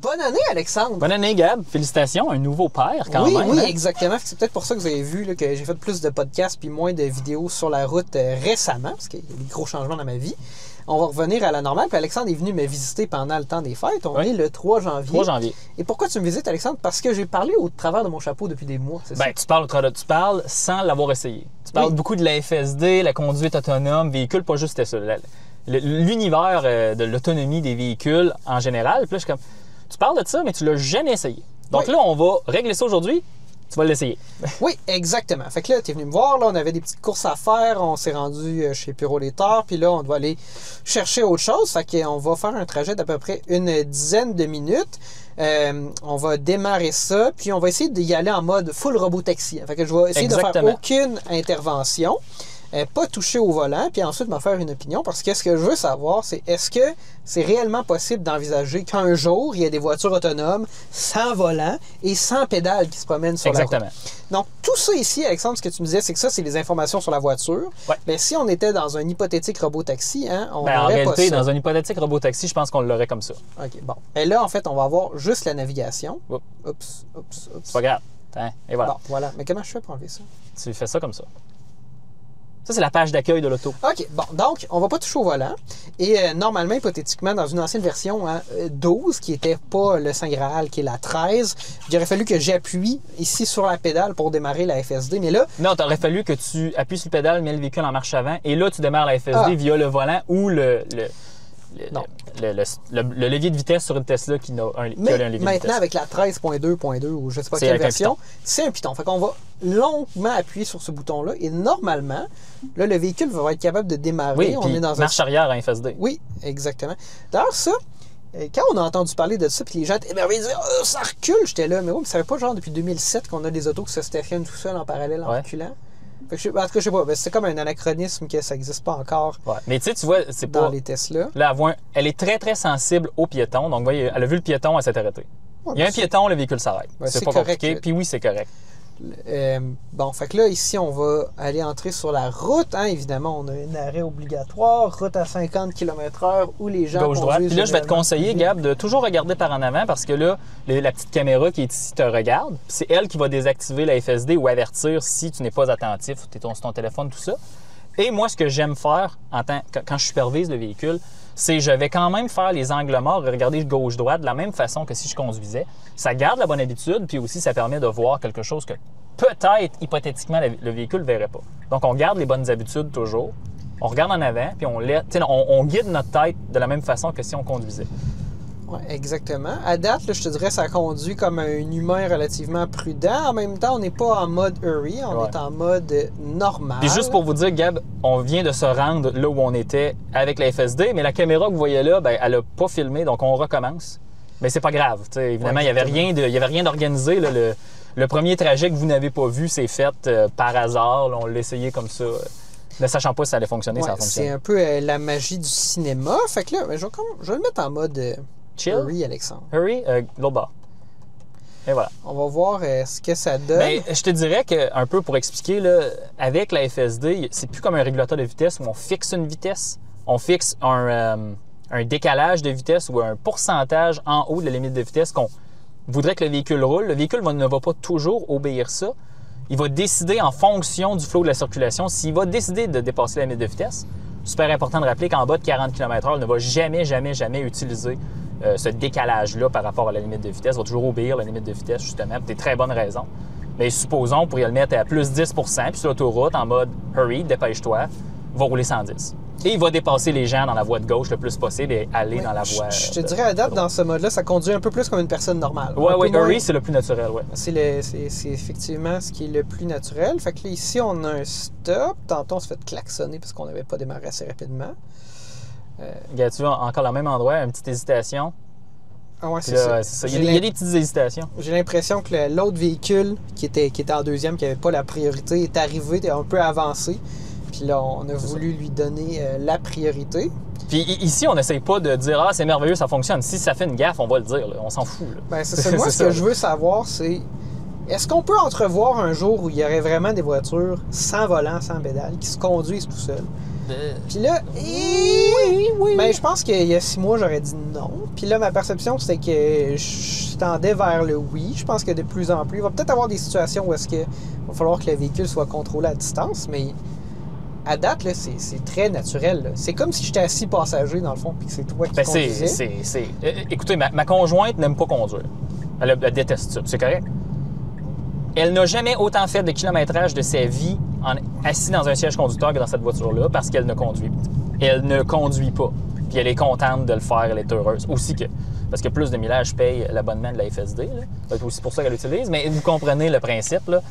Bonne année, Alexandre! Bonne année, Gab. Félicitations, un nouveau père quand même. Oui, hein? exactement. C'est peut-être pour ça que vous avez vu là, que j'ai fait plus de podcasts puis moins de vidéos sur la route récemment, parce qu'il y a des gros changements dans ma vie. On va revenir à la normale. Puis Alexandre est venu me visiter pendant le temps des fêtes. On est le 3 janvier. 3 janvier. Et pourquoi tu me visites, Alexandre? Parce que j'ai parlé au travers de mon chapeau depuis des mois, c'est ça? Tu parles sans l'avoir essayé. Tu parles beaucoup de la FSD, la conduite autonome, véhicule, pas juste ça. L'univers de l'autonomie des véhicules en général. Puis là, je suis comme, tu parles de ça, mais tu l'as jamais essayé. Donc là, on va régler ça aujourd'hui. Tu vas l'essayer. Oui, exactement. Fait que là, tu es venu me voir, là, on avait des petites courses à faire, on s'est rendu chez Puro-Létard, puis là, on doit aller chercher autre chose. Fait qu'on va faire un trajet d'à peu près une dizaine de minutes. On va démarrer ça, puis on va essayer d'y aller en mode full robot taxi. Fait que je vais essayer de faire aucune intervention. Pas toucher au volant, puis ensuite me faire une opinion, parce que ce que je veux savoir, c'est est-ce que c'est réellement possible d'envisager qu'un jour, il y ait des voitures autonomes sans volant et sans pédale qui se promènent sur la route. Donc, tout ça ici, Alexandre, ce que tu me disais, c'est que ça, c'est les informations sur la voiture. Ouais. Mais si on était dans un hypothétique robot-taxi, hein, on en aurait réalité, pas ça. dans un hypothétique robot-taxi, je pense qu'on l'aurait comme ça. OK, bon. Et là, en fait, on va avoir juste la navigation. Oups. C'est pas grave. Et voilà. Bon, voilà. Mais comment je fais pour enlever ça? Tu fais ça comme ça. Ça, c'est la page d'accueil de l'auto. OK. Bon, donc, on va pas toucher au volant. Et normalement, hypothétiquement, dans une ancienne version 12, qui n'était pas le Saint Graal, qui est la 13, il aurait fallu que j'appuie ici sur la pédale pour démarrer la FSD. Mais là... Non, il aurait fallu que tu appuies sur le pédale, mets le véhicule en marche avant, et là, tu démarres la FSD via le volant ou le levier de vitesse sur une Tesla qui a un levier de vitesse. Maintenant, avec la 13.2.2 ou je ne sais pas quelle version, c'est un piton. Fait qu'on va longuement appuyer sur ce bouton-là et normalement, là, le véhicule va être capable de démarrer. Oui, on est dans marche arrière en FSD. Oui, exactement. D'ailleurs, ça, quand on a entendu parler de ça, puis les gens étaient émerveillés, ils disaient « Oh, ça recule! » J'étais là, mais oui, mais ça fait pas genre depuis 2007 qu'on a des autos qui se stationnent tout seuls en parallèle en reculant. Fait que en tout cas, je sais pas, c'est comme un anachronisme que ça n'existe pas encore. Ouais. Mais tu vois, c'est pas. Dans les Tesla. Là, elle est très, très sensible aux piétons. Donc, vous voyez, elle a vu le piéton, elle s'est arrêtée. Ouais, il y a un piéton, le véhicule s'arrête. C'est pas compliqué. Puis oui, c'est correct. Bon, fait que là, ici, on va aller entrer sur la route. Hein. Évidemment, on a un arrêt obligatoire, route à 50 km/h où les gens gauche-droite. Puis là, je vais te conseiller, Gab, de toujours regarder par en avant parce que là, la petite caméra qui est ici te regarde. C'est elle qui va désactiver la FSD ou avertir si tu n'es pas attentif, tu es sur ton téléphone, tout ça. Et moi, ce que j'aime faire quand je supervise le véhicule, c'est je vais quand même faire les angles morts et regarder gauche-droite de la même façon que si je conduisais. Ça garde la bonne habitude, puis aussi ça permet de voir quelque chose que peut-être, hypothétiquement, le véhicule ne verrait pas. Donc, on garde les bonnes habitudes toujours. On regarde en avant, puis on guide notre tête de la même façon que si on conduisait. Oui, exactement. À date, là, je te dirais ça conduit comme un humain relativement prudent. En même temps, on n'est pas en mode hurry, on est en mode normal. Puis juste pour vous dire, Gab, on vient de se rendre là où on était avec la FSD, mais la caméra que vous voyez là, elle n'a pas filmé, donc on recommence. Mais c'est pas grave. Évidemment, il n'y avait rien d'organisé. Le premier trajet que vous n'avez pas vu, c'est fait par hasard. Là, on l'a essayé comme ça. Ne sachant pas si ça allait fonctionner, ça a fonctionné. C'est un peu la magie du cinéma. Fait que là, je vais le mettre en mode chill. Hurry, Alexandre. Hurry, l'autre bord. Et voilà. On va voir ce que ça donne. Bien, je te dirais qu'un peu pour expliquer, là, avec la FSD, c'est plus comme un régulateur de vitesse où on fixe une vitesse. On fixe un décalage de vitesse ou un pourcentage en haut de la limite de vitesse qu'on voudrait que le véhicule roule. Le véhicule ne va pas toujours obéir ça. Il va décider en fonction du flot de la circulation. S'il va décider de dépasser la limite de vitesse, super important de rappeler qu'en bas de 40 km/h, il ne va jamais utiliser ce décalage-là par rapport à la limite de vitesse. Il va toujours obéir la limite de vitesse, justement, pour des très bonnes raisons. Mais supposons, on pourrait le mettre à plus 10 %, puis sur l'autoroute, en mode « hurry, dépêche-toi », va rouler 110. Et il va dépasser les gens dans la voie de gauche le plus possible et aller dans la voie... Je te dirais, à date, dans ce mode-là, ça conduit un peu plus comme une personne normale. Oui, hurry, c'est le plus naturel, oui. C'est effectivement ce qui est le plus naturel. Fait que là, ici, on a un stop. Tantôt, on se fait klaxonner parce qu'on n'avait pas démarré assez rapidement. Regarde, tu vois, encore le même endroit, une petite hésitation. Ah ouais, c'est ça. Il y a des petites hésitations. J'ai l'impression que l'autre véhicule qui était en deuxième, qui n'avait pas la priorité, est arrivé, était un peu avancé. Puis là, on a voulu lui donner la priorité. Puis ici, on n'essaye pas de dire « Ah, c'est merveilleux, ça fonctionne ». Si ça fait une gaffe, on va le dire. Là. On s'en fout. Là. Ben, c'est ça. Moi, ce que je veux savoir, c'est est-ce qu'on peut entrevoir un jour où il y aurait vraiment des voitures sans volant, sans pédale, qui se conduisent tout seuls? Puis là, oui. ben, je pense qu'il y a 6 mois, j'aurais dit non. Puis là, ma perception, c'était que je tendais vers le oui. Je pense que de plus en plus, il va peut-être avoir des situations où est-ce que va falloir que le véhicule soit contrôlé à distance, mais à date, là, c'est très naturel. Là. C'est comme si j'étais assis passager, dans le fond, puis que c'est toi qui conduisais. Écoutez, ma conjointe n'aime pas conduire. Elle déteste ça, c'est correct. Elle n'a jamais autant fait de kilométrage de sa vie assise dans un siège conducteur que dans cette voiture-là parce qu'elle ne conduit pas. Elle ne conduit pas. Puis elle est contente de le faire, elle est heureuse. Aussi que, parce que plus de millage, je paye l'abonnement de la FSD. C'est aussi pour ça qu'elle l'utilise, mais vous comprenez le principe. Là.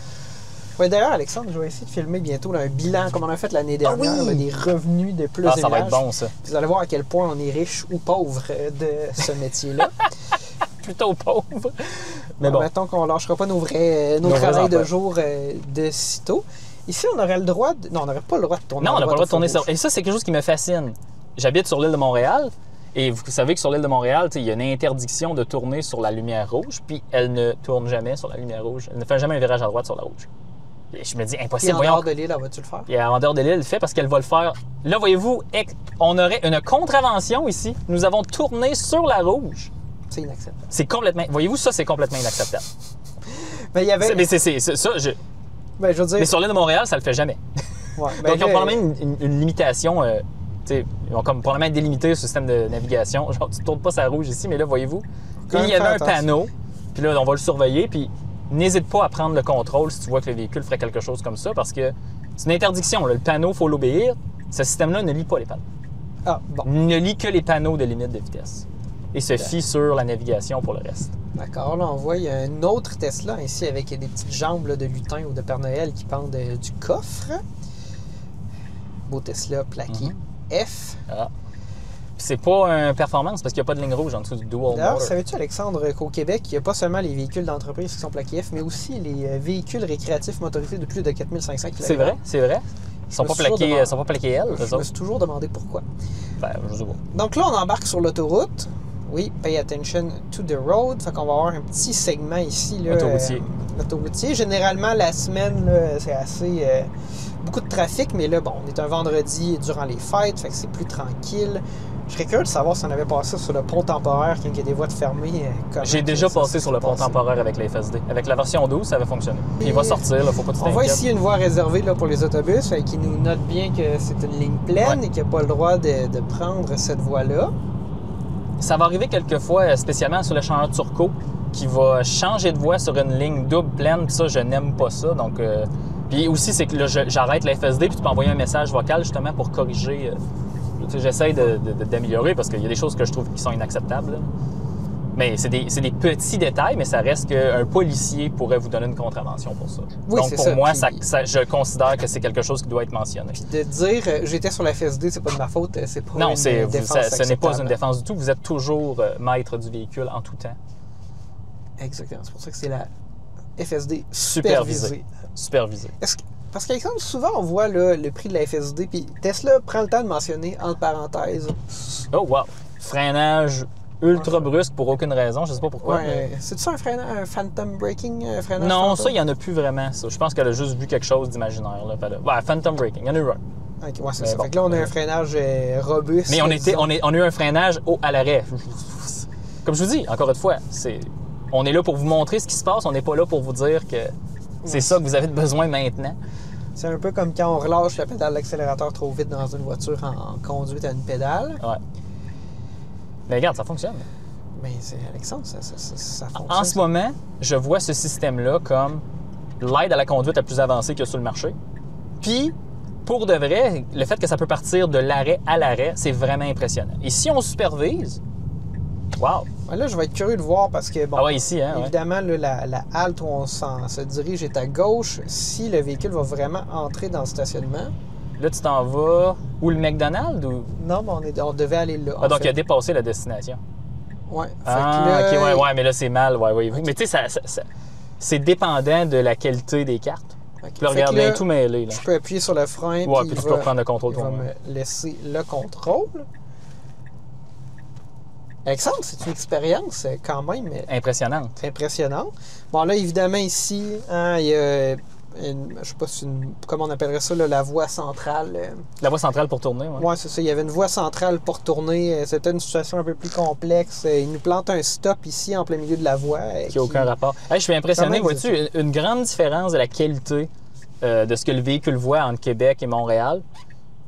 Oui, d'ailleurs, Alexandre, je vais essayer de filmer bientôt là, un bilan, comme on a fait l'année dernière, oui! là, des revenus de plus Ah, de ça va millage. être bon, ça. Vous allez voir à quel point on est riche ou pauvre de ce métier-là. Plutôt pauvre. Mais bon. Mettons qu'on ne lâchera pas nos travails de jour de sitôt. Ici, on aurait le droit de... Non, on n'aurait pas le droit de tourner. Non, on n'a pas le droit de tourner sur... Et ça, c'est quelque chose qui me fascine. J'habite sur l'île de Montréal. Et vous savez que sur l'île de Montréal, il y a une interdiction de tourner sur la lumière rouge, puis elle ne tourne jamais sur la lumière rouge. Elle ne fait jamais un virage à droite sur la rouge. Et je me dis, impossible. Et en dehors de l'île, vas-tu le faire? Et en dehors de l'île, elle le fait parce qu'elle va le faire. Là, voyez-vous, on aurait une contravention ici. Nous avons tourné sur la rouge. C'est inacceptable. C'est complètement... Voyez-vous, ça, c'est complètement inacceptable. Mais il y avait... Mais c'est ça, Ben, je veux dire... Mais sur l'île de Montréal, ça le fait jamais. Ouais, Donc, ils ont probablement une limitation... ils ont comme probablement délimité le système de navigation. Genre, tu ne tournes pas sa rouge ici, mais là, voyez-vous, il y avait un panneau, puis là, on va le surveiller, puis n'hésite pas à prendre le contrôle si tu vois que le véhicule ferait quelque chose comme ça, parce que c'est une interdiction. Là. Le panneau, il faut l'obéir. Ce système-là ne lit pas les panneaux. Ah, bon. Il ne lit que les panneaux de limite de vitesse et se fie sur la navigation pour le reste. D'accord, là, on voit, il y a un autre Tesla ici avec des petites jambes là, de lutin ou de Père Noël qui pendent du coffre. Beau Tesla plaqué F. Ah. C'est pas un performance parce qu'il n'y a pas de ligne rouge en dessous du dual D'ailleurs, motor. savais-tu, Alexandre, qu'au Québec, il n'y a pas seulement les véhicules d'entreprise qui sont plaqués F, mais aussi les véhicules récréatifs motorisés de plus de 4500 km. C'est vrai, c'est vrai. Ils sont pas plaqués L, je me suis toujours demandé pourquoi. Ben, je sais pas. Donc là, on embarque sur l'autoroute. Oui, pay attention to the road. Fait qu'on va avoir un petit segment ici. Là, autoroutier. Généralement, la semaine, là, c'est assez... beaucoup de trafic, mais là, bon, on est un vendredi durant les fêtes, fait que c'est plus tranquille. Je serais curieux de savoir si on avait passé sur le pont temporaire quand il y a des voies fermées. J'ai déjà passé sur le pont temporaire avec la FSD. Avec la version 12, ça avait fonctionné. Puis il va sortir, là, faut pas que tu t'inquiètes. On voit ici une voie réservée là, pour les autobus, qui nous note bien que c'est une ligne pleine et qu'il n'y a pas le droit de prendre cette voie-là. Ça va arriver quelquefois, spécialement sur l'échangeur Turco, qui va changer de voie sur une ligne double pleine. Puis ça, je n'aime pas ça. Donc, puis aussi, c'est que là, j'arrête la FSD, puis tu peux envoyer un message vocal justement pour corriger. J'essaie d'améliorer parce qu'il y a des choses que je trouve qui sont inacceptables. Là. Mais c'est des petits détails, mais ça reste qu'un policier pourrait vous donner une contravention pour ça. Oui, donc, pour moi, je considère que c'est quelque chose qui doit être mentionné. Puis de dire j'étais sur la FSD, c'est pas de ma faute, c'est pas non, une défense ce n'est pas une défense du tout. Vous êtes toujours maître du véhicule en tout temps. Exactement. C'est pour ça que c'est la FSD supervisée. Supervisée. Parce qu'Alexandre, souvent, on voit là, le prix de la FSD, puis Tesla prend le temps de mentionner, entre parenthèses. Oh, wow! Freinage ultra brusque pour aucune raison, je sais pas pourquoi. Ouais, mais... C'est-tu un phantom braking? Freinage non, phantom? Ça, il n'y en a plus vraiment, ça. Je pense qu'elle a juste vu quelque chose d'imaginaire. Ouais, phantom braking, il y en a eu un. OK, ouais, c'est ça. Bon, fait que là, on a un freinage robuste. Mais on a eu un freinage à l'arrêt. Comme je vous dis, encore une fois, on est là pour vous montrer ce qui se passe, on n'est pas là pour vous dire que c'est ça que vous avez besoin maintenant. C'est un peu comme quand on relâche la pédale d'accélérateur trop vite dans une voiture en conduite à une pédale. Ouais. Mais regarde, ça fonctionne. Mais Alexandre, ça fonctionne. En ce moment, je vois ce système-là comme l'aide à la conduite la plus avancée qu'il y a sur le marché. Puis, pour de vrai, le fait que ça peut partir de l'arrêt à l'arrêt, c'est vraiment impressionnant. Et si on supervise, wow! Là, je vais être curieux de voir parce que, bon, ici, hein, évidemment, là, la halte où on se dirige est à gauche. Si le véhicule va vraiment entrer dans le stationnement... Là, tu t'en vas où, le McDonald's? Ou... Non, mais on devait aller là. Donc, il a dépassé la destination. Oui. OK, ouais, mais là, c'est mal. Ouais. Mais tu sais, c'est dépendant de la qualité des cartes. Okay. Tu peux regarder tout mêlé. Là. Je peux appuyer sur le frein. Ouais, puis tu peux prendre le contrôle toi-même. Il va me laisser le contrôle. Alexandre, c'est une expérience quand même... Impressionnante. Bon, là, évidemment, ici, il y a je sais pas si comment on appellerait ça, là, la voie centrale. La voie centrale pour tourner, ouais. Ouais, c'est ça. Il y avait une voie centrale pour tourner. C'était une situation un peu plus complexe. Il nous plante un stop ici en plein milieu de la voie. Qui n'a aucun rapport. Hey, je suis impressionné, vois-tu, une grande différence de la qualité de ce que le véhicule voit entre Québec et Montréal.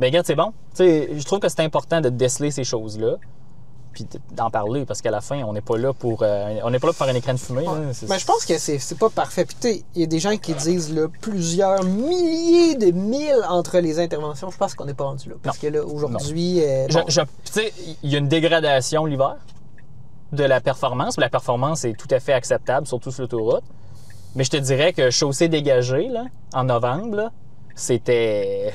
Bien, regarde, c'est bon. Tu sais, je trouve que c'est important de déceler ces choses-là. Puis d'en parler, parce qu'à la fin, on n'est pas là pour faire un écran de fumée. Ouais. Là. Mais je pense que c'est pas parfait. Puis il y a des gens qui disent là, plusieurs milliers de milles entre les interventions. Je pense qu'on n'est pas rendu là. Parce que là, aujourd'hui... Tu sais, il y a une dégradation l'hiver de la performance. La performance est tout à fait acceptable, surtout sur l'autoroute. Mais je te dirais que chaussée dégagée, là, en novembre, là, c'était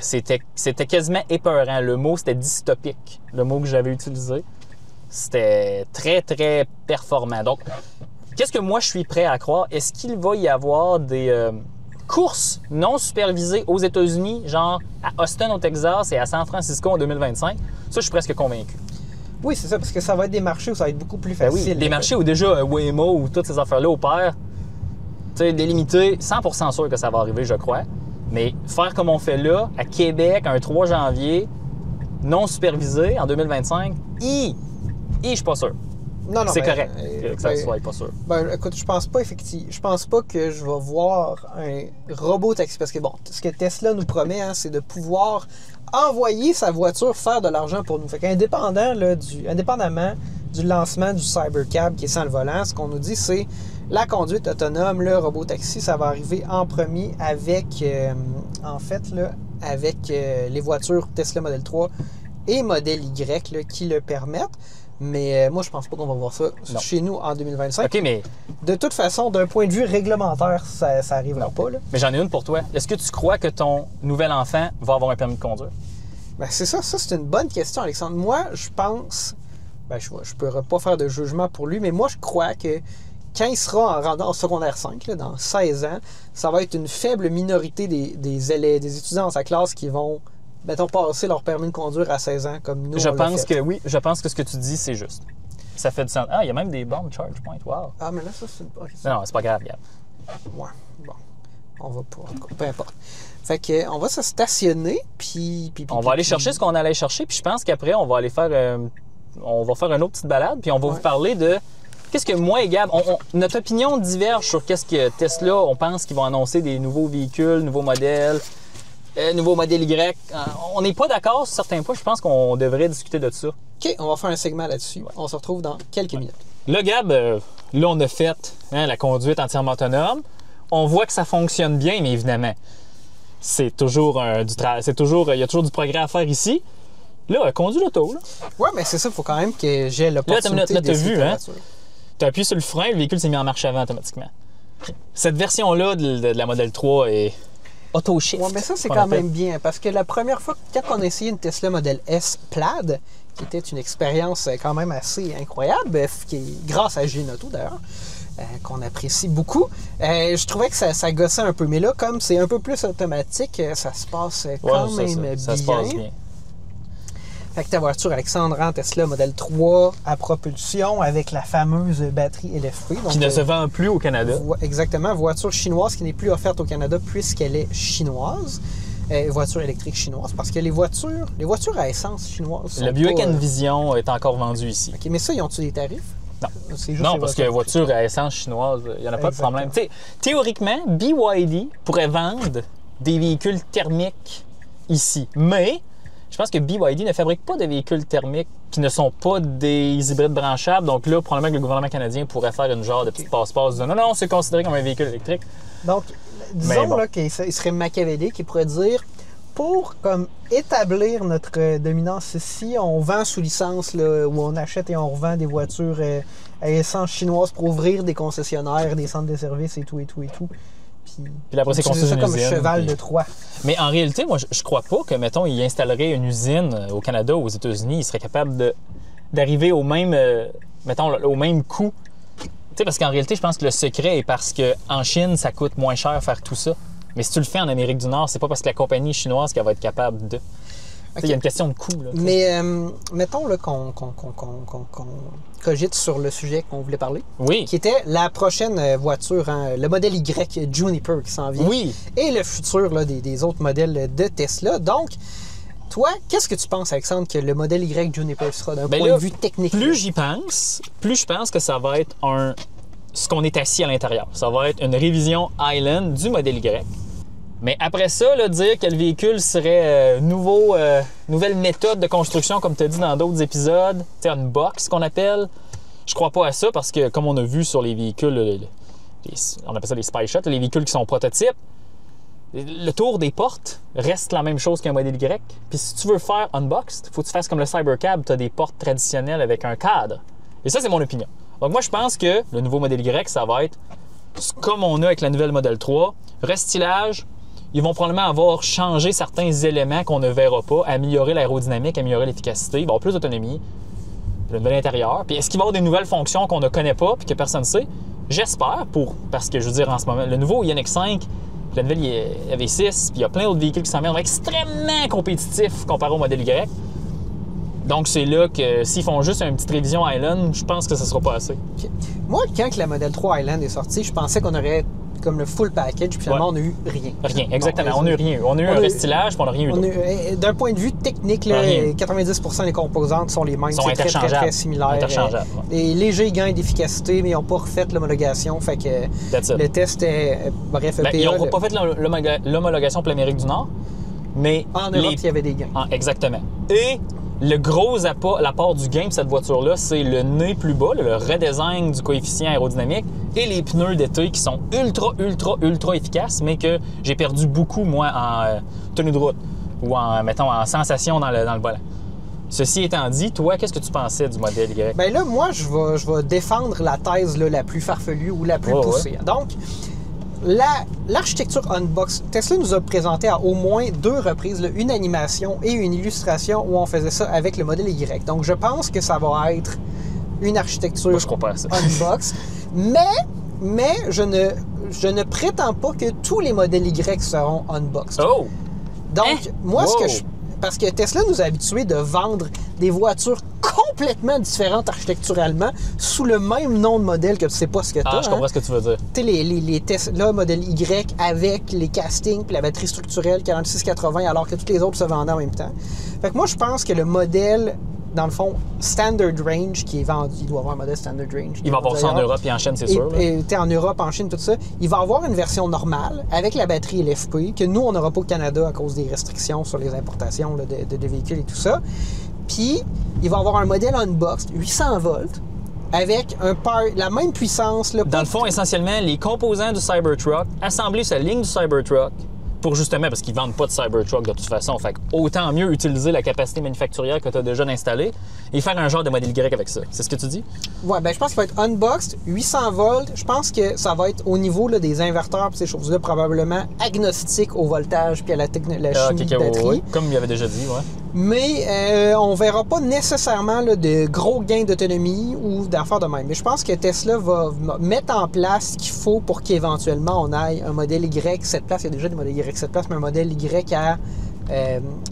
quasiment épeurant. Le mot, c'était dystopique, le mot que j'avais utilisé. C'était très, très performant. Donc, qu'est-ce que moi, je suis prêt à croire? Est-ce qu'il va y avoir des courses non supervisées aux États-Unis, genre à Austin, au Texas, et à San Francisco en 2025? Ça, je suis presque convaincu. Oui, c'est ça, parce que ça va être des marchés où ça va être beaucoup plus facile. Ben oui, des marchés où déjà Waymo ou toutes ces affaires-là opèrent, tu sais, délimité, 100% sûr que ça va arriver, je crois. Mais faire comme on fait là, à Québec, un 3 janvier, non supervisé, en 2025, je suis pas sûr. Non, c'est correct que ça soit pas sûr. Ben, écoute, je pense pas effectivement. Je pense pas que je vais voir un robot taxi. Parce que bon, ce que Tesla nous promet, hein, c'est de pouvoir envoyer sa voiture faire de l'argent pour nous. Fait qu'indépendamment du lancement du Cybercab qui est sans le volant, ce qu'on nous dit, c'est la conduite autonome, le robot taxi, ça va arriver en premier avec les voitures Tesla Model 3 et Model Y là, qui le permettent. Mais moi, je pense pas qu'on va voir ça chez nous en 2025. OK, mais... De toute façon, d'un point de vue réglementaire, ça n'arrivera pas. Là. Mais j'en ai une pour toi. Est-ce que tu crois que ton nouvel enfant va avoir un permis de conduire? Ben, c'est ça. Ça, c'est une bonne question, Alexandre. Moi, je pense... Ben, je ne pourrais pas faire de jugement pour lui, mais moi, je crois que quand il sera en secondaire 5, là, dans 16 ans, ça va être une faible minorité des étudiants dans sa classe qui vont... mettons, passer leur permis de conduire à 16 ans, comme nous, je pense que ce que tu dis, c'est juste. Ça fait du sens. Ah, il y a même des bornes charge point. Wow. Ah, mais là, ça, c'est... Non, c'est pas grave, Gab. Ouais, bon. On va pas... En tout cas, peu importe. Fait que, on va se stationner, puis on va aller chercher ce qu'on allait chercher, puis je pense qu'après, on va aller faire... on va faire une autre petite balade, puis on va vous parler de... Qu'est-ce que moi et Gab... notre opinion diverge sur qu'est-ce que Tesla, on pense qu'ils vont annoncer des nouveaux véhicules, nouveaux modèles... nouveau modèle Y. On n'est pas d'accord sur certains points. Je pense qu'on devrait discuter de ça. OK, on va faire un segment là-dessus. Ouais. On se retrouve dans quelques minutes. Là, Gab, là, on a fait la conduite entièrement autonome. On voit que ça fonctionne bien, mais évidemment, c'est toujours il y a toujours du progrès à faire ici. Là, conduit l'auto. Oui, mais c'est ça. Il faut quand même que j'ai l'opportunité là, t'as vu, hein? Tu as appuyé sur le frein, le véhicule s'est mis en marche avant automatiquement. Cette version-là de la Model 3 est... auto-shift. Oui, mais ça, c'est quand même bien. Parce que la première fois, quand on a essayé une Tesla Model S Plaid, qui était une expérience quand même assez incroyable, qui est grâce à Ginotto d'ailleurs, qu'on apprécie beaucoup, je trouvais que ça gossait un peu. Mais là, comme c'est un peu plus automatique, ça se passe quand même bien. Ça se passe bien. Fait que ta voiture, Alexandre, en Tesla Model 3 à propulsion avec la fameuse batterie LFP. Donc, qui ne se vend plus au Canada. Exactement. Voiture chinoise qui n'est plus offerte au Canada puisqu'elle est chinoise. Voiture électrique chinoise. Parce que les voitures à essence chinoises... Le Buick Envision est encore vendu ici. OK, mais ça, ils ont-tu des tarifs? Non, parce que voiture à essence chinoise, il n'y en a pas de problème. T'sais, théoriquement, BYD pourrait vendre des véhicules thermiques ici. Mais... je pense que BYD ne fabrique pas de véhicules thermiques qui ne sont pas des hybrides branchables. Donc là, probablement que le gouvernement canadien pourrait faire une genre de petite passe-passe disant non, c'est considéré comme un véhicule électrique. Donc, disons là, qu'il serait machiavélique, il pourrait dire pour comme établir notre dominance ici, on vend sous licence là, où on achète et on revend des voitures à essence chinoise pour ouvrir des concessionnaires, des centres de services et tout. Puis après, c'est construit ça une comme usine, cheval de Troie. Mais en réalité, moi, je crois pas que, mettons, il installerait une usine au Canada ou aux États-Unis, il serait capable d'arriver au même, au même coût. Tu sais, parce qu'en réalité, je pense que le secret est parce qu'en Chine, ça coûte moins cher faire tout ça. Mais si tu le fais en Amérique du Nord, c'est pas parce que la compagnie chinoise qu'elle va être capable de... Il y a une question de coût. Là, mais mettons là, qu'on cogite sur le sujet qu'on voulait parler. Oui. Qui était la prochaine voiture, hein, le modèle Y Juniper qui s'en vient. Oui. Et le futur là, des autres modèles de Tesla. Donc, toi, qu'est-ce que tu penses, Alexandre, que le modèle Y Juniper sera d'un point de vue technique? Plus j'y pense, plus je pense que ça va être ce qu'on est assis à l'intérieur. Ça va être une révision Highland du modèle Y. Mais après ça, là, dire que le véhicule serait nouvelle méthode de construction, comme tu as dit dans d'autres épisodes, unbox qu'on appelle, je crois pas à ça parce que, comme on a vu sur les véhicules, on appelle ça les spy shots, les véhicules qui sont prototypes, le tour des portes reste la même chose qu'un modèle Y. Puis si tu veux faire unboxed, il faut que tu fasses comme le Cybercab, tu as des portes traditionnelles avec un cadre. Et ça, c'est mon opinion. Donc moi, je pense que le nouveau modèle Y, ça va être comme on a avec la nouvelle Model 3, restylage. Ils vont probablement avoir changé certains éléments qu'on ne verra pas, améliorer l'aérodynamique, améliorer l'efficacité, il va y avoir plus d'autonomie, le nouvel intérieur. Puis est-ce qu'il va y avoir des nouvelles fonctions qu'on ne connaît pas puis que personne ne sait? J'espère, parce que je veux dire en ce moment, le nouveau Ioniq 5, la nouvelle V6, puis il y a plein d'autres véhicules qui s'en viennent extrêmement compétitifs comparé au modèle Y. Donc c'est là que s'ils font juste une petite révision Highland, je pense que ça ne sera pas assez. Okay. Moi, quand la Model 3 Highland est sortie, je pensais qu'on aurait comme le full package, puis finalement, on n'a eu rien. Rien, exactement. On n'a eu rien. On a eu un restylage, puis on n'a rien eu d'autre. D'un point de vue technique, là, 90% des composantes sont les mêmes. Sont c'est très, très similaire. Interchangeables. Des légers gains d'efficacité, mais ils n'ont pas refait l'homologation. Fait que le test est... Bref, EPA, ils n'ont pas fait l'homologation pour l'Amérique du Nord, mais... En Europe, il y avait des gains. Exactement. Et le gros apport du gain de cette voiture-là, c'est le nez plus bas, le redesign du coefficient aérodynamique et les pneus d'été qui sont ultra efficaces, mais que j'ai perdu beaucoup, moi, en tenue de route ou en sensation dans le volant. Ceci étant dit, toi, qu'est-ce que tu pensais du modèle Y? Bien là, moi, je vais défendre la thèse là, la plus farfelue ou la plus poussée. Ouais. Donc, l'architecture unbox, Tesla nous a présenté à au moins 2 reprises là, une animation et une illustration où on faisait ça avec le modèle Y. Donc, je pense que ça va être une architecture unbox. Mais je ne prétends pas que tous les modèles Y seront unboxed. Oh! Donc, moi, parce que Tesla nous a habitués de vendre des voitures complètement différentes architecturalement sous le même nom de modèle que tu sais pas ce que tu as. Je comprends ce que tu veux dire. Tu sais, les Tesla modèle Y avec les castings puis la batterie structurelle 4680 alors que toutes les autres se vendaient en même temps. Fait que moi, je pense que le modèle, dans le fond, Standard Range qui est vendu, il doit avoir un modèle Standard Range. Il va avoir ça en Europe et en Chine, c'est sûr. Et en Europe, en Chine, tout ça. Il va avoir une version normale avec la batterie LFP que nous, on n'aura pas au Canada à cause des restrictions sur les importations là, de véhicules et tout ça. Puis, il va avoir un modèle unboxed, 800 volts, avec la même puissance. Là, dans le fond, essentiellement, les composants du Cybertruck assemblés sur la ligne du Cybertruck pour justement, parce qu'ils ne vendent pas de Cybertruck de toute façon, fait autant mieux utiliser la capacité manufacturière que tu as déjà installée et faire un genre de modèle Y avec ça. C'est ce que tu dis? Ouais, ben je pense qu'il va être unboxed, 800 volts. Je pense que ça va être au niveau là, des inverteurs et ces choses-là, probablement agnostique au voltage puis à la chimie de batterie. Oui, comme il avait déjà dit, ouais. Mais on verra pas nécessairement là, de gros gains d'autonomie ou d'affaires de même. Mais je pense que Tesla va mettre en place ce qu'il faut pour qu'éventuellement on aille un modèle Y 7 places. Il y a déjà des modèles Y 7 places, mais un modèle Y à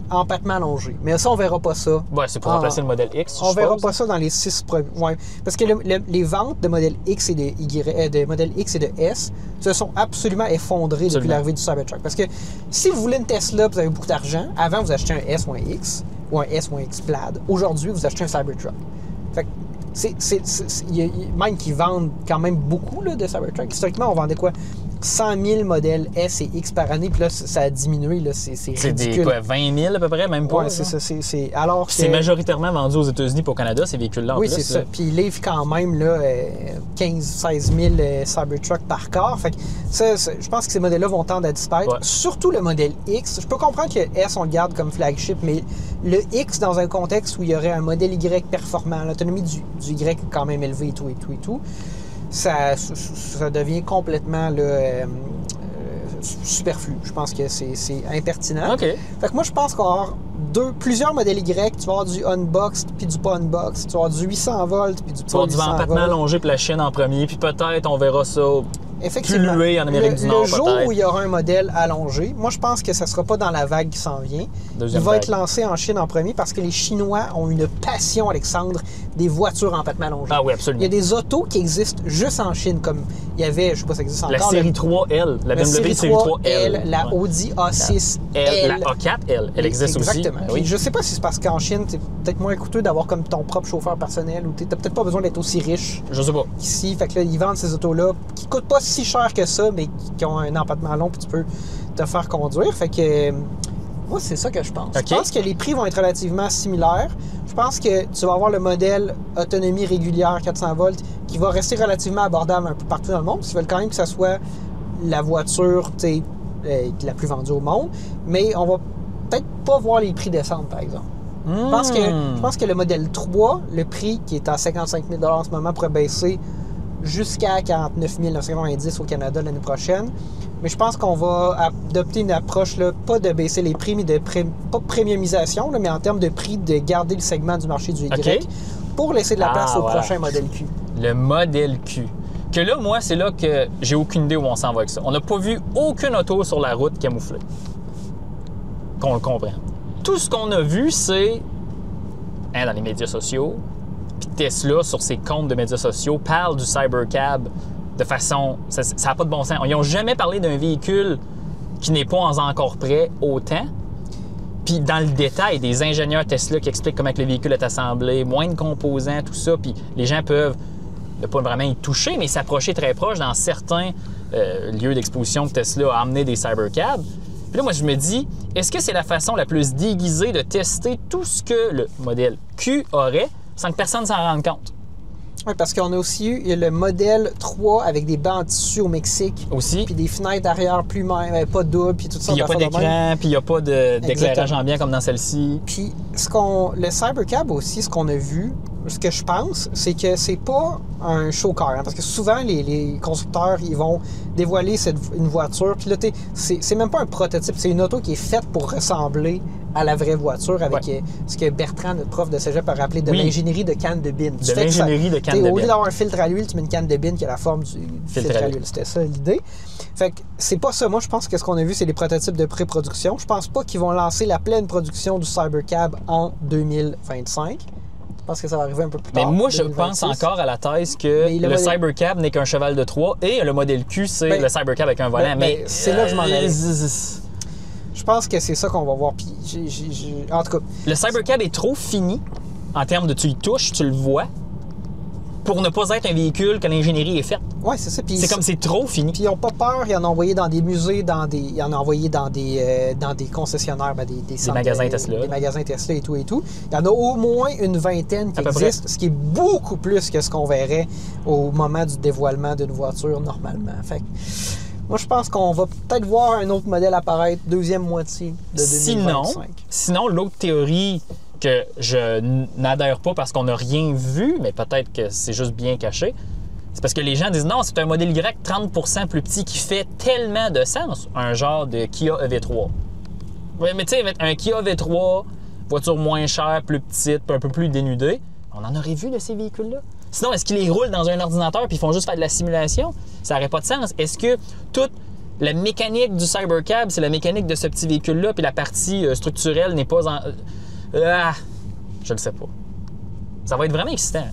empattement allongé. Mais ça, on verra pas ça. Ouais, c'est pour remplacer le modèle X, on verra pas ça dans les 6 premiers. Ouais. Parce que les ventes de modèle X et de modèle X et de S se sont absolument effondrées depuis l'arrivée du Cybertruck. Parce que si vous voulez une Tesla, vous avez beaucoup d'argent. Avant, vous achetez un S ou un X, ou un S ou un X Plaid. Aujourd'hui, vous achetez un Cybertruck. Fait que même qu'ils vendent quand même beaucoup là, de Cybertruck. Historiquement, on vendait quoi? 100 000 modèles S et X par année, puis là, ça a diminué. Là, c'est ridicule. Des 20 000 à peu près, même pas? Oui, c'est ça. C'est majoritairement vendu aux États-Unis et au Canada, ces véhicules-là. Oui, c'est ça. Puis ils livrent quand même là, 15-16 000 Cybertruck par corps. Fait que ça, je pense que ces modèles-là vont tendre à disparaître. Ouais. Surtout le modèle X. Je peux comprendre que S, on le garde comme flagship, mais le X, dans un contexte où il y aurait un modèle Y performant, l'autonomie du Y est quand même élevée et tout, ça devient complètement là, superflu. Je pense que c'est impertinent. Okay. Fait que moi, je pense qu'on va avoir plusieurs modèles Y. Tu vas avoir du unboxed puis du pas unboxed. Tu vas avoir du 800 volts puis du pas 800 volts. Tu vas avoir du empattement allongé pour la Chine en premier, puis peut-être on verra ça Effectivement. Pullué en Amérique du Nord, le jour peut-être. où il y aura un modèle allongé, moi, je pense que ça ne sera pas dans la vague qui s'en vient. Deuxième il va vague. être lancé en Chine en premier parce que les Chinois ont une passion, Alexandre, des voitures en empattement allongé. Ah oui, Il y absolument. a des autos qui existent juste en Chine, comme il y avait, je sais pas si ça existe encore. La série 3L, la BMW série 3L. la Ouais. Audi A6 La A4L, elle existe Exactement. aussi. Puis je sais pas si c'est parce qu'en Chine, c'est peut-être moins coûteux d'avoir comme ton propre chauffeur personnel ou t'as peut-être pas besoin d'être aussi riche Je sais pas. ici. Fait que là, ils vendent ces autos-là qui coûtent pas si cher que ça, mais qui ont un empattement long puis tu peux te faire conduire. Fait que moi, c'est ça que je pense. OK. Je pense que les prix vont être relativement similaires. Je pense que tu vas avoir le modèle autonomie régulière 400 volts qui va rester relativement abordable un peu partout dans le monde. Ils veulent quand même que ça soit la voiture, tu sais, la plus vendue au monde. Mais on va peut-être pas voir les prix descendre, par exemple. Je pense que le modèle 3, le prix qui est à 55 000 en ce moment, pourrait baisser jusqu'à 49 990 au Canada l'année prochaine. Mais je pense qu'on va adopter une approche, là, pas de baisser les prix, mais pas de premiumisation, là, mais en termes de prix, de garder le segment du marché du Y OK. pour laisser de la place au voilà. prochain modèle Q. Le modèle Q. Que là, moi, c'est là que j'ai aucune idée où on s'en va avec ça. On n'a pas vu aucune auto sur la route camouflée. Qu'on le comprenne. Tout ce qu'on a vu, c'est dans les médias sociaux. Puis Tesla, sur ses comptes de médias sociaux, parle du Cybercab de façon... Ça n'a pas de bon sens. Ils n'ont jamais parlé d'un véhicule qui n'est pas encore prêt autant. Puis dans le détail, des ingénieurs Tesla qui expliquent comment que le véhicule est assemblé, moins de composants, tout ça. Puis les gens peuvent ne pas vraiment y toucher, mais s'approcher très proche dans certains lieux d'exposition que Tesla a amené des Cybercabs. Puis là, moi, je me dis, est-ce que c'est la façon la plus déguisée de tester tout ce que le modèle Q aurait sans que personne s'en rende compte? Oui, parce qu'on a aussi eu le modèle 3 avec des bancs en tissu au Mexique. Aussi. Puis des fenêtres arrière plus pas doubles, puis tout ça. Puis il n'y a pas d'écran, puis il n'y a pas d'éclairage ambiant comme dans celle-ci. Puis le Cybercab aussi, ce qu'on a vu, ce que je pense, c'est que c'est pas un show car. Hein, parce que souvent, les constructeurs, ils vont dévoiler une voiture. Puis là, c'est même pas un prototype. C'est une auto qui est faite pour ressembler à la vraie voiture avec ce que Bertrand, notre prof de cégep, a rappelé de l'ingénierie de canne de bine. De l'ingénierie de canne de bine. Au lieu d'avoir un filtre à l'huile, tu mets une canne de bine qui a la forme du filtre à l'huile. C'était ça l'idée. Fait que c'est pas ça. Moi, je pense que ce qu'on a vu, c'est des prototypes de pré-production. Je pense pas qu'ils vont lancer la pleine production du Cybercab en 2025. Je pense que ça va arriver un peu plus tard. Mais moi, je 2026. pense encore à la thèse que le Cybercab n'est qu'un cheval de Troie et le modèle Q, c'est le Cybercab avec un volant. Mais c'est là que je m'en allais. Je pense que c'est ça qu'on va voir. Puis, en tout cas... Le Cybercab est trop fini en termes de tu y touches, tu le vois, pour ne pas être un véhicule que l'ingénierie est faite. Oui, c'est ça. Puis c'est comme c'est trop fini. Puis ils n'ont pas peur. Ils en ont envoyé dans des musées, ils en ont envoyé dans des concessionnaires, des magasins Tesla. Des magasins Tesla et tout et tout. Il y en a au moins une vingtaine qui existent, ce qui est beaucoup plus que ce qu'on verrait au moment du dévoilement d'une voiture normalement. Fait que, moi, je pense qu'on va peut-être voir un autre modèle apparaître deuxième moitié de 2025. Sinon, l'autre théorie que je n'adhère pas parce qu'on n'a rien vu, mais peut-être que c'est juste bien caché, c'est parce que les gens disent non, c'est un modèle Y 30% plus petit qui fait tellement de sens, un genre de Kia EV3. Oui, mais tu sais, un Kia EV3, voiture moins chère, plus petite, un peu plus dénudée, on en aurait vu de ces véhicules-là. Sinon, est-ce qu'ils les roulent dans un ordinateur puis ils font juste faire de la simulation? Ça n'aurait pas de sens. Est-ce que toute la mécanique du Cybercab, c'est la mécanique de ce petit véhicule-là, puis la partie structurelle n'est pas en... je le sais pas. Ça va être vraiment excitant.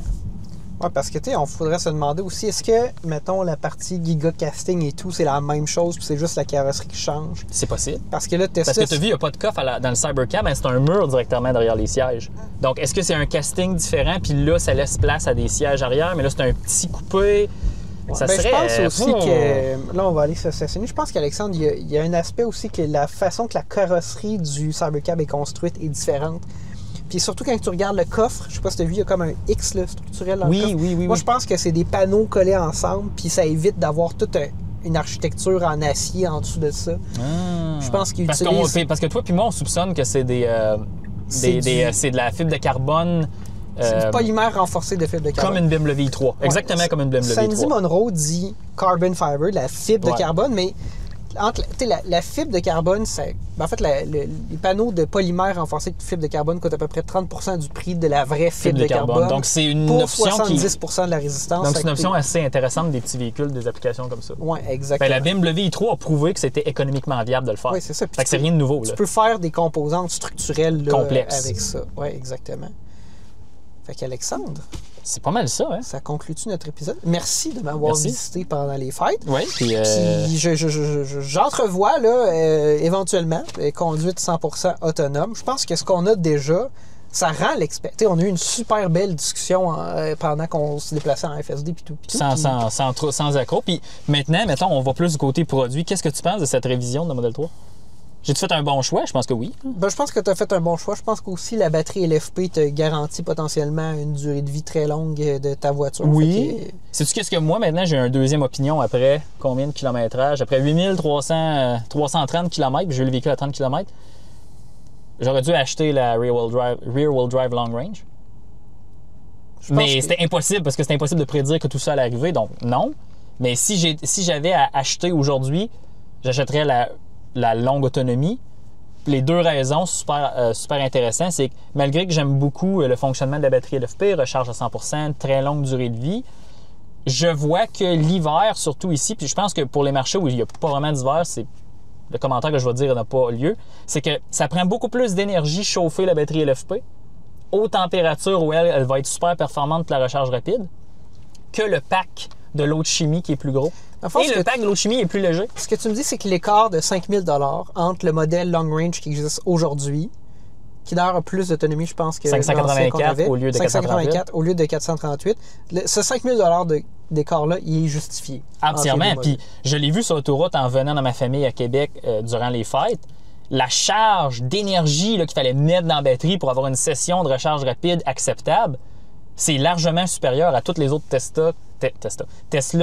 Oui, parce que, tu sais, on faudrait se demander aussi, est-ce que, mettons, la partie gigacasting et tout, c'est la même chose, puis c'est juste la carrosserie qui change? C'est possible. Parce que là, Tesla... Parce que tu as vu, il n'y a pas de coffre dans le Cybercab, mais c'est un mur directement derrière les sièges. Donc, est-ce que c'est un casting différent, puis là, ça laisse place à des sièges arrière, mais là, c'est un petit coupé? Ça serait... Je pense aussi que... Là, on va aller se stationner. Je pense qu'Alexandre, il y a un aspect aussi que la façon que la carrosserie du Cybercab est construite est différente. Puis surtout quand tu regardes le coffre, je sais pas si tu as vu, il y a comme un X là, structurel dans le coffre. Oui. Moi, je pense que c'est des panneaux collés ensemble, puis ça évite d'avoir toute une architecture en acier en dessous de ça. Je pense qu'ils utilisent... Parce que toi puis moi, on soupçonne que c'est c'est de la fibre de carbone... c'est du polymère renforcé de fibre de carbone. Comme une BMW i3. Exactement comme une BMW i3. Sandy Munro dit carbon fiber, de la fibre de carbone, mais entre la fibre de carbone, en fait, les panneaux de polymère renforcés de fibre de carbone coûtent à peu près 30% du prix de la vraie fibre de carbone. Donc, c'est une pour option 70% de la résistance. Donc, c'est une option assez intéressante des petits véhicules, des applications comme ça. Oui, exactement. La BMW i3 a prouvé que c'était économiquement viable de le faire. Oui, c'est ça. Fait que c'est rien de nouveau. Tu peux faire des composantes structurelles là, complexes avec ça. Oui, exactement. Fait qu'Alexandre, c'est pas mal ça, hein? Ça conclut-tu notre épisode? Merci de m'avoir visité pendant les fêtes. Oui, puis j'entrevois là, éventuellement conduite 100% autonome. Je pense que ce qu'on a déjà, ça rend l'expérience. On a eu une super belle discussion pendant qu'on se déplaçait en FSD puis tout. Sans accroc. Puis maintenant, mettons, on va plus du côté produit. Qu'est-ce que tu penses de cette révision de Model 3? J'ai-tu fait un bon choix? Je pense que oui. Ben, je pense que tu as fait un bon choix. Je pense qu'aussi la batterie LFP te garantit potentiellement une durée de vie très longue de ta voiture. Oui. Sais-tu qu'est-ce que moi, maintenant, j'ai un deuxième opinion après combien de kilométrage? Après 8330 km, j'ai eu le véhicule à 30 km, j'aurais dû acheter la Rear Wheel Drive Long Range. Mais c'était impossible parce que c'était impossible de prédire que tout ça allait arriver, donc non. Mais si j'avais à acheter aujourd'hui, j'achèterais la longue autonomie. Les deux raisons super intéressantes, c'est que malgré que j'aime beaucoup le fonctionnement de la batterie LFP, recharge à 100%, très longue durée de vie, je vois que l'hiver, surtout ici, puis je pense que pour les marchés où il n'y a pas vraiment d'hiver, c'est le commentaire que je vais dire n'a pas lieu, c'est que ça prend beaucoup plus d'énergie chauffer la batterie LFP aux températures où elle va être super performante pour la recharge rapide que le pack de l'eau de chimie qui est plus gros. Et le pack de l'eau de chimie est plus léger. Ce que tu me dis, c'est que l'écart de 5000 $ entre le modèle Long Range qui existe aujourd'hui, qui d'ailleurs a plus d'autonomie, je pense, que 584 au lieu de 584 au lieu de 438. Ce 5000 $ d'écart-là, il est justifié. Entièrement. Puis je l'ai vu sur l'autoroute en venant dans ma famille à Québec durant les fêtes. La charge d'énergie qu'il fallait mettre dans la batterie pour avoir une session de recharge rapide acceptable, c'est largement supérieur à toutes les autres Tesla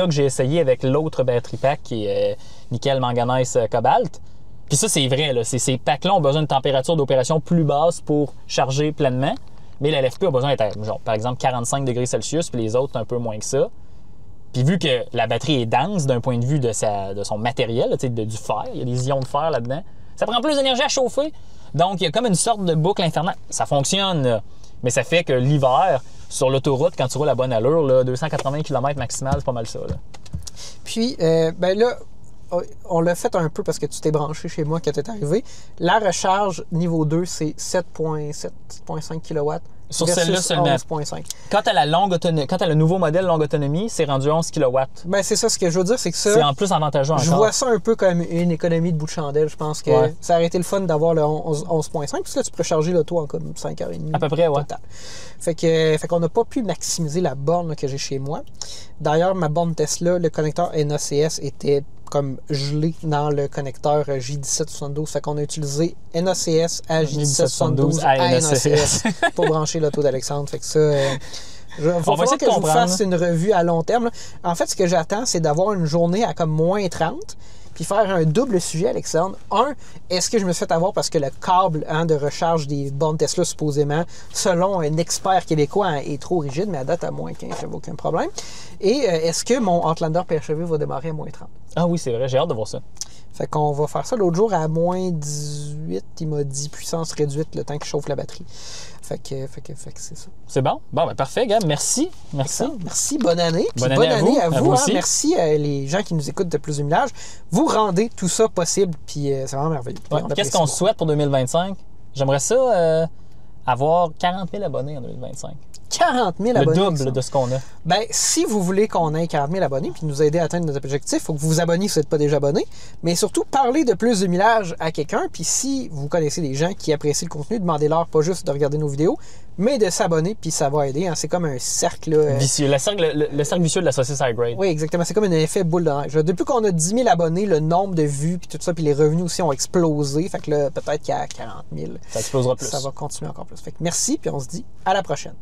que j'ai essayé avec l'autre battery pack qui est nickel, manganèse, cobalt. Puis ça, c'est vrai. Là. Ces packs-là ont besoin de température d'opération plus basse pour charger pleinement. Mais la LFP a besoin d'être, par exemple, 45 degrés Celsius, puis les autres un peu moins que ça. Puis vu que la batterie est dense d'un point de vue de son matériel, là, du fer, il y a des ions de fer là-dedans, ça prend plus d'énergie à chauffer. Donc, il y a comme une sorte de boucle infernale. Ça fonctionne, là. Mais ça fait que l'hiver, sur l'autoroute, quand tu roules à bonne allure, là, 280 km maximal, c'est pas mal ça. Là. Puis, ben là, on l'a fait un peu parce que tu t'es branché chez moi quand tu es arrivé. La recharge niveau 2, c'est 7,5 kW. Sur celle-là seulement. 11,5. Quand tu as le nouveau modèle longue autonomie, c'est rendu 11 kW. Ben, c'est ça, ce que je veux dire, c'est que ça. C'est en plus avantageux encore. Je vois ça un peu comme une économie de bout de chandelle. Je pense que ça aurait été le fun d'avoir le 11,5. Puis là, tu peux charger l'auto en comme 5h30. À peu près, ouais. Total. Fait qu'on n'a pas pu maximiser la borne là, que j'ai chez moi. D'ailleurs, ma borne Tesla, le connecteur NACS était comme gelé dans le connecteur J1772. Fait qu'on a utilisé NACS à J1772 à NACS pour brancher l'auto d'Alexandre. Fait que ça... il va falloir que je vous fasse une revue à long terme. Là. En fait, ce que j'attends, c'est d'avoir une journée à comme moins 30 puis faire un double sujet, Alexandre. Un, est-ce que je me suis fait avoir parce que le câble de recharge des bornes Tesla, supposément, selon un expert québécois, est trop rigide, mais à date, à moins 15, j'avais aucun problème. Et est-ce que mon Outlander PHEV va démarrer à moins 30? Ah oui, c'est vrai, j'ai hâte de voir ça. Fait qu'on va faire ça l'autre jour à moins 18, il m'a dit puissance réduite le temps qu'il chauffe la batterie. Fait que c'est ça. C'est bon? Bon, ben parfait, Gab. Merci. Merci. Bonne année. Puis bonne année à vous aussi. Merci les gens qui nous écoutent de Plus de Millage. Vous rendez tout ça possible, puis c'est vraiment merveilleux. Ouais, qu'est-ce qu'on souhaite pour 2025? J'aimerais ça avoir 40 000 abonnés en 2025. 40 000 abonnés. Le double de ce qu'on a. Ben, si vous voulez qu'on ait 40 000 abonnés puis nous aider à atteindre notre objectif, il faut que vous vous abonnez si vous n'êtes pas déjà abonné. Mais surtout, parlez de Plus de Millage à quelqu'un. Puis si vous connaissez des gens qui apprécient le contenu, demandez-leur pas juste de regarder nos vidéos, mais de s'abonner, puis ça va aider. Hein. C'est comme un cercle... vicieux. Le cercle vicieux de la saucisse high grade. Oui, exactement. C'est comme un effet boule de neige. Depuis qu'on a 10 000 abonnés, le nombre de vues, puis tout ça, puis les revenus aussi ont explosé. Fait que là, peut-être qu'à 40 000... Ça explosera plus. Ça va continuer encore plus. Fait que merci, puis on se dit à la prochaine.